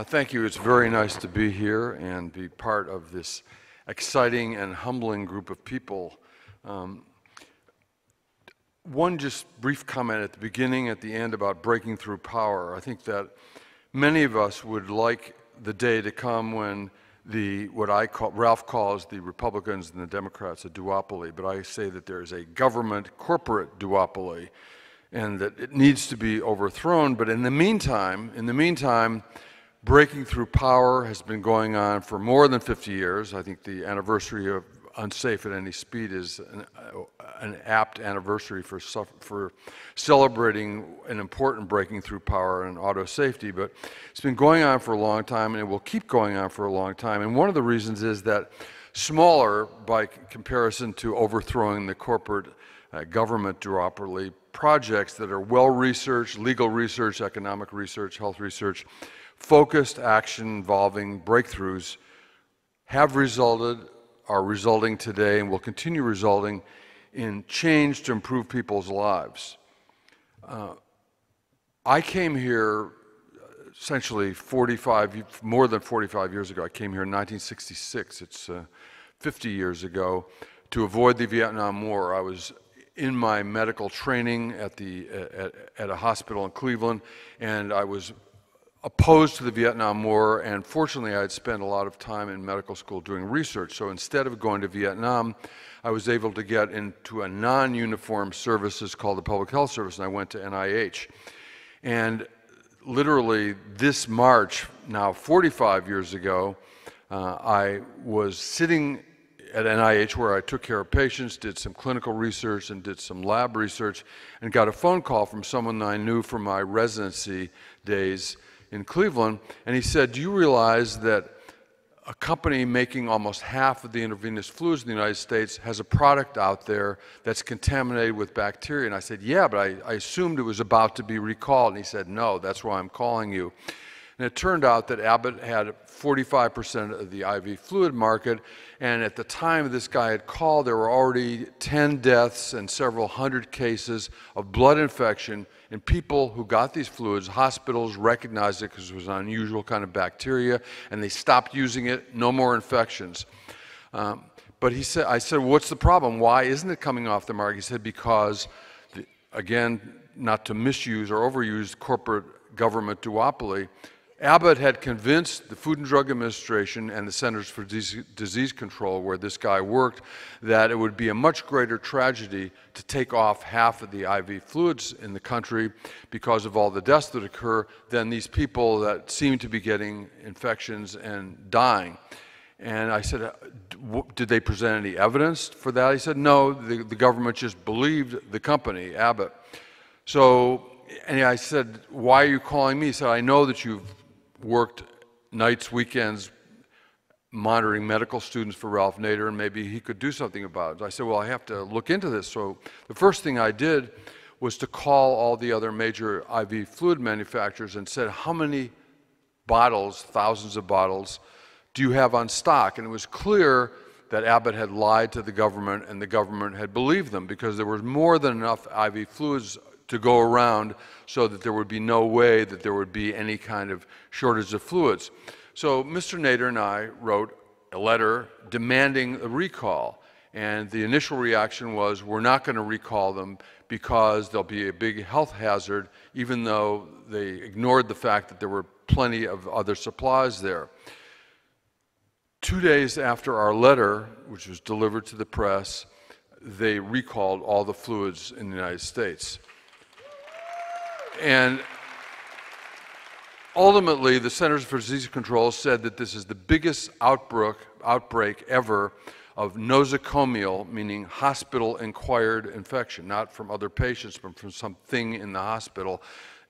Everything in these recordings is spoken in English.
Thank you. It's very nice to be here and be part of this exciting and humbling group of people. One just brief comment at the beginning, at the end about breaking through power. I think that many of us would like the day to come when Ralph calls the Republicans and the Democrats a duopoly, but I say that there is a government corporate duopoly and that it needs to be overthrown. But in the meantime, breaking through power has been going on for more than 50 years. I think the anniversary of Unsafe at Any Speed is an apt anniversary for celebrating an important breaking through power in auto safety. But it's been going on for a long time, and it will keep going on for a long time. And one of the reasons is that smaller, by comparison to overthrowing the corporate government duopoly, projects that are well-researched, legal research, economic research, health research, focused action involving breakthroughs have resulted, are resulting today, and will continue resulting in change to improve people's lives. I came here essentially more than 45 years ago. I came here in 1966. It's 50 years ago to avoid the Vietnam War. I was in my medical training at a hospital in Cleveland, and I was opposed to the Vietnam War, and fortunately I had spent a lot of time in medical school doing research. So instead of going to Vietnam, I was able to get into a non-uniform services called the Public Health Service, and I went to NIH. And literally this March, now 45 years ago, I was sitting at NIH where I took care of patients, did some clinical research and did some lab research, and got a phone call from someone I knew from my residency days in Cleveland, and he said, "Do you realize that a company making almost half of the intravenous fluids in the United States has a product out there that's contaminated with bacteria?" And I said, "Yeah, but I assumed it was about to be recalled." And he said, "No, that's why I'm calling you." And it turned out that Abbott had 45% of the IV fluid market, and at the time this guy had called, there were already 10 deaths and several hundred cases of blood infection in people who got these fluids. Hospitals recognized it because it was an unusual kind of bacteria, and they stopped using it, no more infections. But I said, "What's the problem? Why isn't it coming off the market?" He said, "Because, again, not to misuse or overuse corporate government duopoly, Abbott had convinced the Food and Drug Administration and the Centers for Disease Control, where this guy worked, that it would be a much greater tragedy to take off half of the IV fluids in the country because of all the deaths that occur than these people that seem to be getting infections and dying." And I said, "Did they present any evidence for that?" He said, "No, the government just believed the company, Abbott." And I said, "Why are you calling me?" He said, "I know that you've worked nights, weekends, monitoring medical students for Ralph Nader, and maybe he could do something about it." I said, "Well, I have to look into this." So the first thing I did was to call all the other major IV fluid manufacturers and said, "How many bottles, thousands of bottles, do you have on stock?" And it was clear that Abbott had lied to the government, and the government had believed them, because there was more than enough IV fluids to go around so that there would be no way that there would be any kind of shortage of fluids. So Mr. Nader and I wrote a letter demanding a recall, and the initial reaction was, "We're not going to recall them because there'll be a big health hazard," even though they ignored the fact that there were plenty of other supplies there. 2 days after our letter, which was delivered to the press, they recalled all the fluids in the United States. And ultimately, the Centers for Disease Control said that this is the biggest outbreak ever of nosocomial, meaning hospital-acquired infection, not from other patients, but from something in the hospital,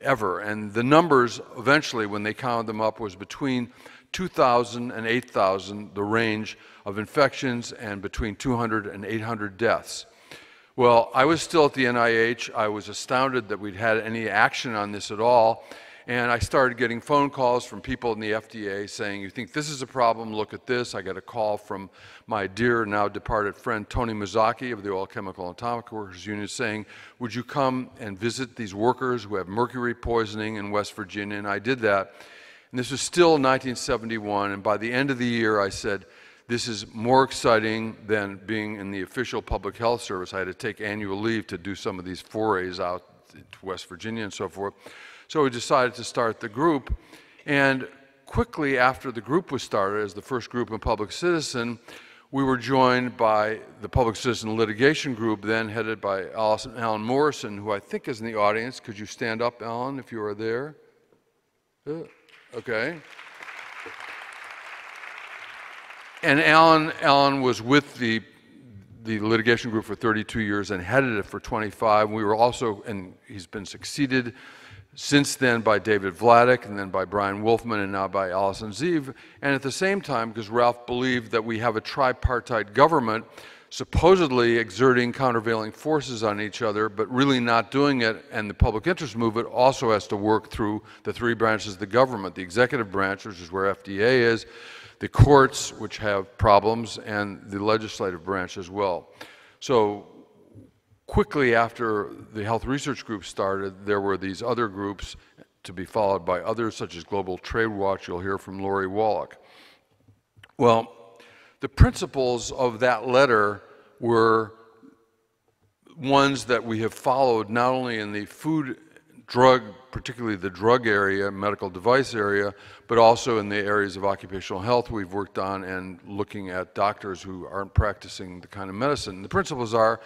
ever. And the numbers, eventually, when they counted them up, was between 2,000 and 8,000, the range of infections, and between 200 and 800 deaths. Well, I was still at the NIH. I was astounded that we'd had any action on this at all. And I started getting phone calls from people in the FDA saying, "You think this is a problem? Look at this." I got a call from my dear, now departed friend, Tony Mazzocchi of the Oil, Chemical, and Atomic Workers Union, saying, "Would you come and visit these workers who have mercury poisoning in West Virginia?" And I did that. And this was still 1971, and by the end of the year I said, this is more exciting than being in the official public health service. I had to take annual leave to do some of these forays out to West Virginia and so forth. So we decided to start the group, and quickly after the group was started as the first group in Public Citizen, we were joined by the Public Citizen Litigation Group, then headed by Alan Morrison, who I think is in the audience. Could you stand up, Alan, if you are there? Okay. And Alan was with the litigation group for 32 years and headed it for 25. We were also, and he's been succeeded since then by David Vladeck, and then by Brian Wolfman, and now by Allison Zeev. And at the same time, because Ralph believed that we have a tripartite government supposedly exerting countervailing forces on each other, but really not doing it, and the public interest movement also has to work through the three branches of the government: the executive branch, which is where FDA is, the courts, which have problems, and the legislative branch as well. So quickly after the health research group started, there were these other groups to be followed by others, such as Global Trade Watch. You'll hear from Lori Wallach. Well, the principles of that letter were ones that we have followed not only in the food, drug, particularly the drug area, medical device area, but also in the areas of occupational health we've worked on, and looking at doctors who aren't practicing the kind of medicine. The principles are: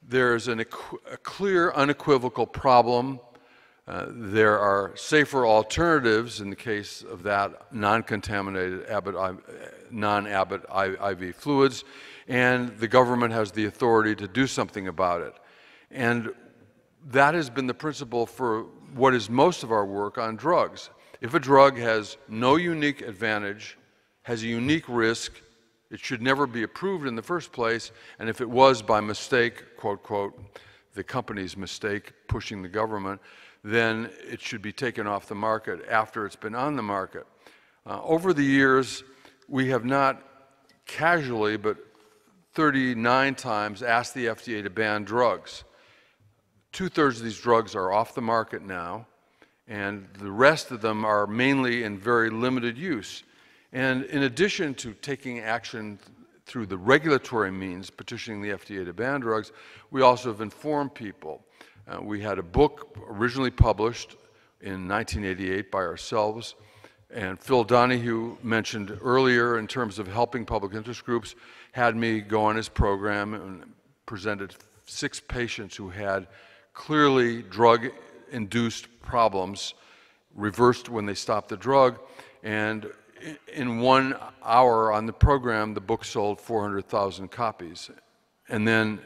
there's a clear, unequivocal problem. There are safer alternatives in the case of that, non-contaminated non-Abbott IV fluids, and the government has the authority to do something about it. And that has been the principle for what is most of our work on drugs. If a drug has no unique advantage, has a unique risk, it should never be approved in the first place, and if it was by mistake, quote, quote, the company's mistake pushing the government, then it should be taken off the market after it's been on the market. Over the years, we have not casually, but 39 times asked the FDA to ban drugs. 2/3 of these drugs are off the market now, and the rest of them are mainly in very limited use. And in addition to taking action through the regulatory means, petitioning the FDA to ban drugs, we also have informed people. We had a book originally published in 1988 by ourselves, and Phil Donahue mentioned earlier, in terms of helping public interest groups, had me go on his program and presented 6 patients who had clearly drug-induced problems, reversed when they stopped the drug, and in 1 hour on the program, the book sold 400,000 copies. And then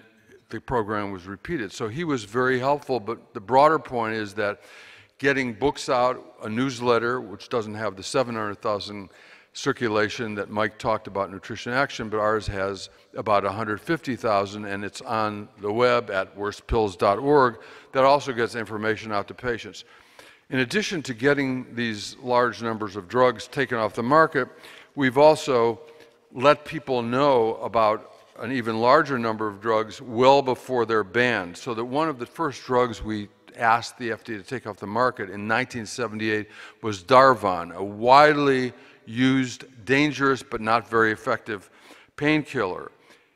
the program was repeated. So he was very helpful, but the broader point is that getting books out, a newsletter, which doesn't have the 700,000 circulation that Mike talked about, Nutrition Action, but ours has about 150,000, and it's on the web at worstpills.org. That also gets information out to patients. In addition to getting these large numbers of drugs taken off the market, we've also let people know about an even larger number of drugs well before they're banned, so that one of the first drugs we asked the FDA to take off the market in 1978 was Darvon, a widely used, dangerous, but not very effective painkiller.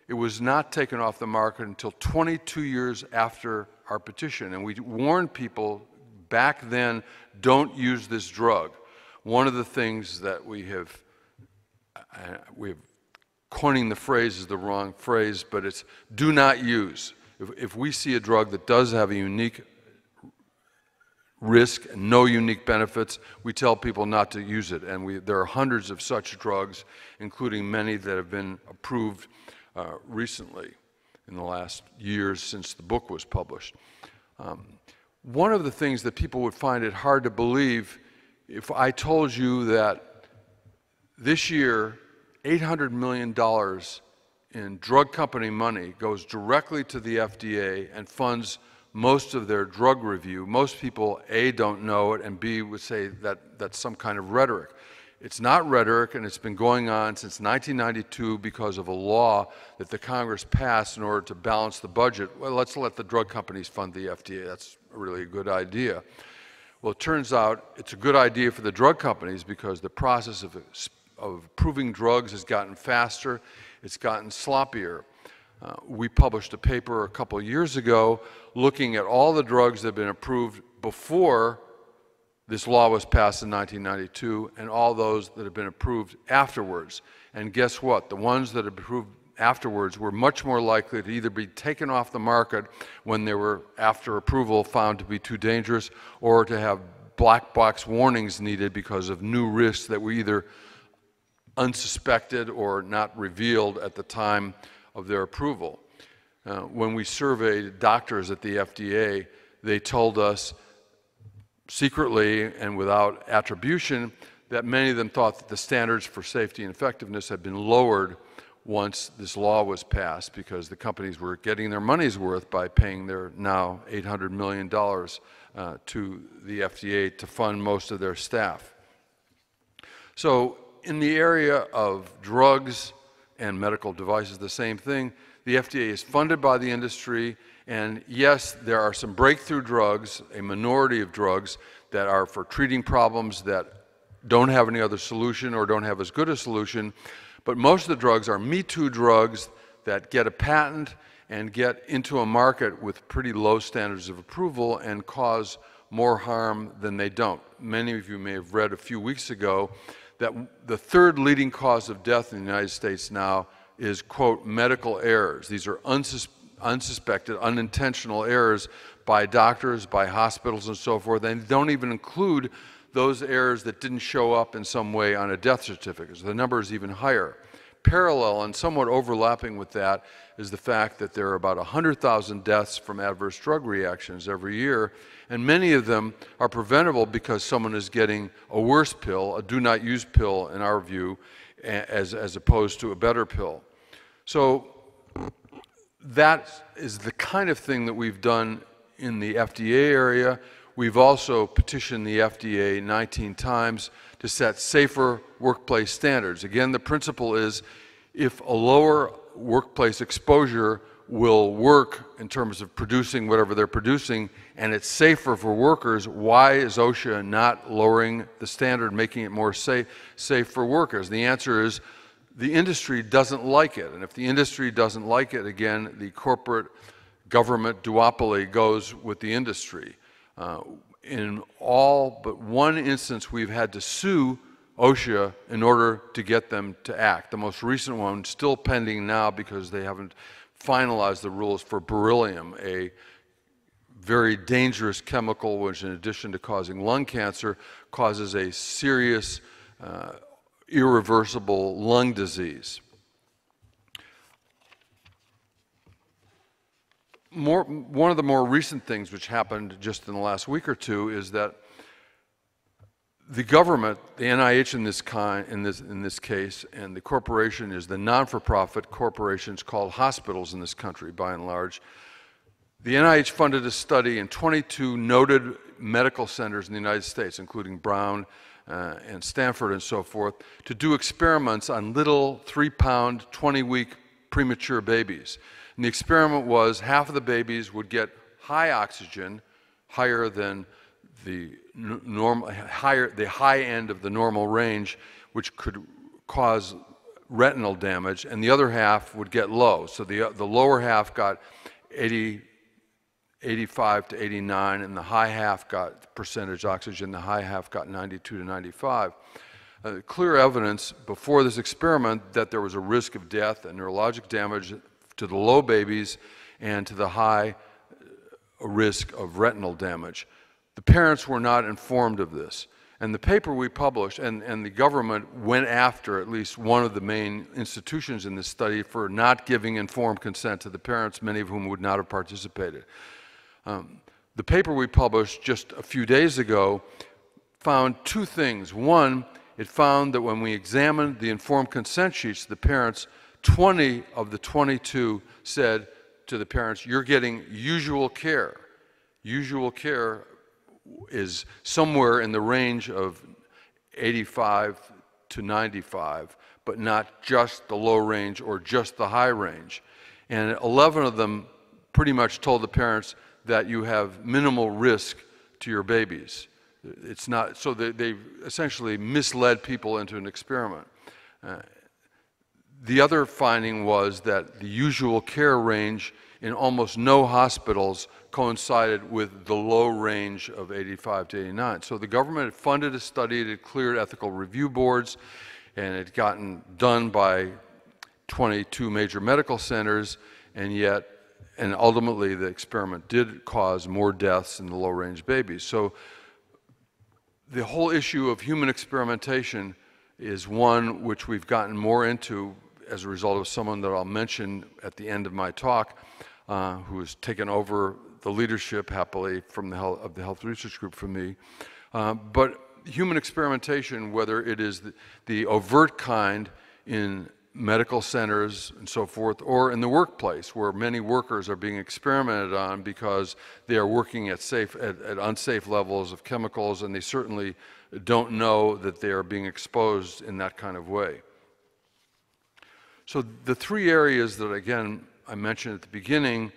It was not taken off the market until 22 years after our petition, and we warned people back then, don't use this drug. One of the things that we have coining the phrase is the wrong phrase, but it's do not use. If we see a drug that does have a unique risk and no unique benefits, we tell people not to use it. And there are hundreds of such drugs, including many that have been approved recently in the last years since the book was published. One of the things that people would find it hard to believe, if I told you that this year $800 million in drug company money goes directly to the FDA and funds most of their drug review. Most people, A, don't know it, and B, would say that that's some kind of rhetoric. It's not rhetoric, and it's been going on since 1992 because of a law that the Congress passed in order to balance the budget. Well, let's let the drug companies fund the FDA. That's really a good idea. Well, it turns out it's a good idea for the drug companies because the process of approving drugs has gotten faster, it's gotten sloppier. We published a paper a couple of years ago looking at all the drugs that have been approved before this law was passed in 1992 and all those that have been approved afterwards. And guess what? The ones that have been approved afterwards were much more likely to either be taken off the market when they were, after approval, found to be too dangerous, or to have black box warnings needed because of new risks that were either unsuspected or not revealed at the time of their approval. When we surveyed doctors at the FDA, they told us secretly and without attribution that many of them thought that the standards for safety and effectiveness had been lowered once this law was passed because the companies were getting their money's worth by paying their now $800 million to the FDA to fund most of their staff. So in the area of drugs and medical devices, the same thing. The FDA is funded by the industry, and yes, there are some breakthrough drugs, a minority of drugs, that are for treating problems that don't have any other solution or don't have as good a solution. But most of the drugs are Me Too drugs that get a patent and get into a market with pretty low standards of approval and cause more harm than they don't. Many of you may have read a few weeks ago that the third leading cause of death in the United States now is, quote, medical errors. These are unsuspected, unintentional errors by doctors, by hospitals, and so forth. And they don't even include those errors that didn't show up in some way on a death certificate. So the number is even higher. Parallel and somewhat overlapping with that is the fact that there are about 100,000 deaths from adverse drug reactions every year, and many of them are preventable because someone is getting a worse pill, a do-not-use pill in our view, as opposed to a better pill. So that is the kind of thing that we've done in the FDA area. We've also petitioned the FDA 19 times to set safer workplace standards. Again, the principle is if a lower workplace exposure will work in terms of producing whatever they're producing and it's safer for workers, why is OSHA not lowering the standard, making it more safe for workers? The answer is the industry doesn't like it. And if the industry doesn't like it, again, the corporate government duopoly goes with the industry. In all but one instance, we've had to sue OSHA in order to get them to act. The most recent one, still pending now because they haven't finalized the rules for beryllium, a very dangerous chemical which, in addition to causing lung cancer, causes a serious, irreversible lung disease. One of the more recent things which happened just in the last week or two is that the government, the NIH in this case, and the corporation is the non-for-profit corporations called hospitals in this country, by and large. The NIH funded a study in 22 noted medical centers in the United States, including Brown and Stanford and so forth, to do experiments on little 3-pound, 20-week premature babies. And the experiment was half of the babies would get high oxygen, higher than the high end of the normal range, which could cause retinal damage, and the other half would get low. So the lower half got 85 to 89, and the high half got percentage oxygen, the high half got 92 to 95. Clear evidence before this experiment that there was a risk of death and neurologic damage to the low babies and to the high risk of retinal damage. The parents were not informed of this. And the paper we published, and the government went after at least one of the main institutions in this study for not giving informed consent to the parents, many of whom would not have participated. The paper we published just a few days ago found two things. One, it found that when we examined the informed consent sheets, the parents, 20 of the 22 said to the parents, "You're getting usual care." Usual care is somewhere in the range of 85 to 95, but not just the low range or just the high range. And 11 of them pretty much told the parents that you have minimal risk to your babies. It's not, so they essentially misled people into an experiment. The other finding was that the usual care range in almost no hospitals coincided with the low range of 85 to 89. So the government had funded a study, it had cleared ethical review boards, and it had gotten done by 22 major medical centers, and ultimately the experiment did cause more deaths in the low-range babies. So the whole issue of human experimentation is one which we've gotten more into as a result of someone that I'll mention at the end of my talk, who has taken over the leadership, happily, from the Health Research Group from me. But human experimentation, whether it is the overt kind in medical centers and so forth, or in the workplace, where many workers are being experimented on because they are working at unsafe levels of chemicals, and they certainly don't know that they are being exposed in that kind of way. So the three areas that, again, I mentioned at the beginning,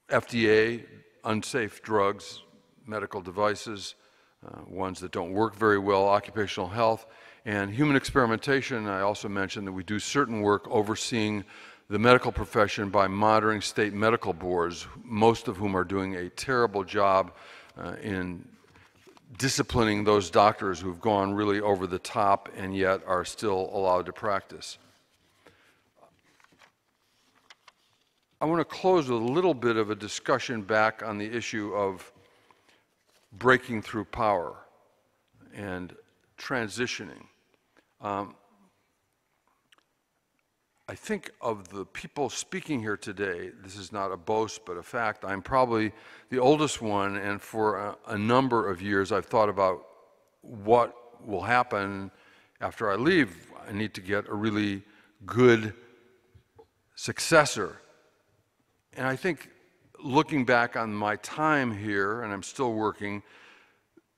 FDA, unsafe drugs, medical devices, ones that don't work very well, occupational health, and human experimentation. I also mentioned that we do certain work overseeing the medical profession by monitoring state medical boards, most of whom are doing a terrible job in disciplining those doctors who've gone really over the top and yet are still allowed to practice. I want to close with a little bit of a discussion back on the issue of breaking through power and transitioning. I think of the people speaking here today, this is not a boast but a fact, I'm probably the oldest one, and for a number of years I've thought about what will happen after I leave. I need to get a really good successor. And I think looking back on my time here, and I'm still working,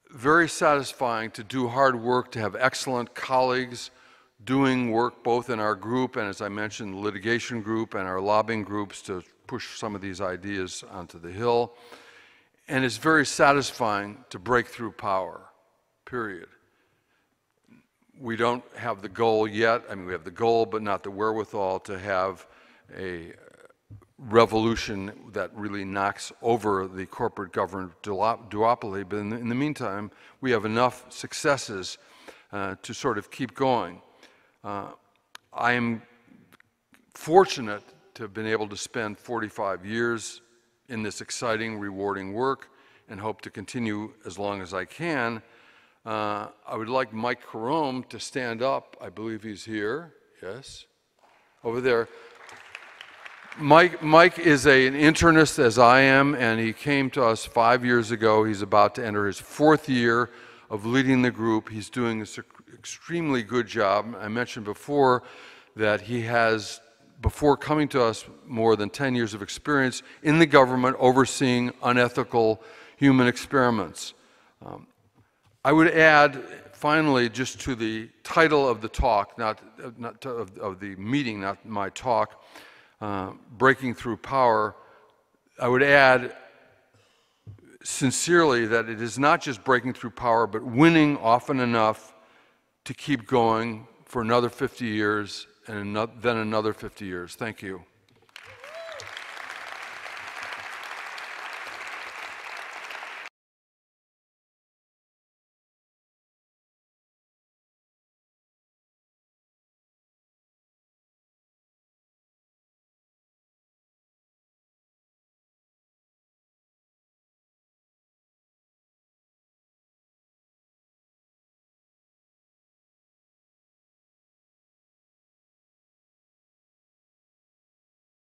very satisfying to do hard work, to have excellent colleagues doing work both in our group and, as I mentioned, the litigation group and our lobbying groups to push some of these ideas onto the Hill. And it's very satisfying to break through power, period. We don't have the goal yet. I mean, we have the goal, but not the wherewithal to have a revolution that really knocks over the corporate government duopoly. But in the meantime, we have enough successes to sort of keep going. I am fortunate to have been able to spend 45 years in this exciting, rewarding work and hope to continue as long as I can. I would like Mike Carome to stand up. I believe he's here. Yes, over there. Mike is an internist, as I am, and he came to us 5 years ago. He's about to enter his 4th year of leading the group. He's doing an extremely good job. I mentioned before that he has, before coming to us, more than 10 years of experience in the government overseeing unethical human experiments. I would add, finally, just to the title of the talk, of the meeting, not my talk, breaking through power, I would add sincerely that it is not just breaking through power, but winning often enough to keep going for another 50 years and then another 50 years. Thank you.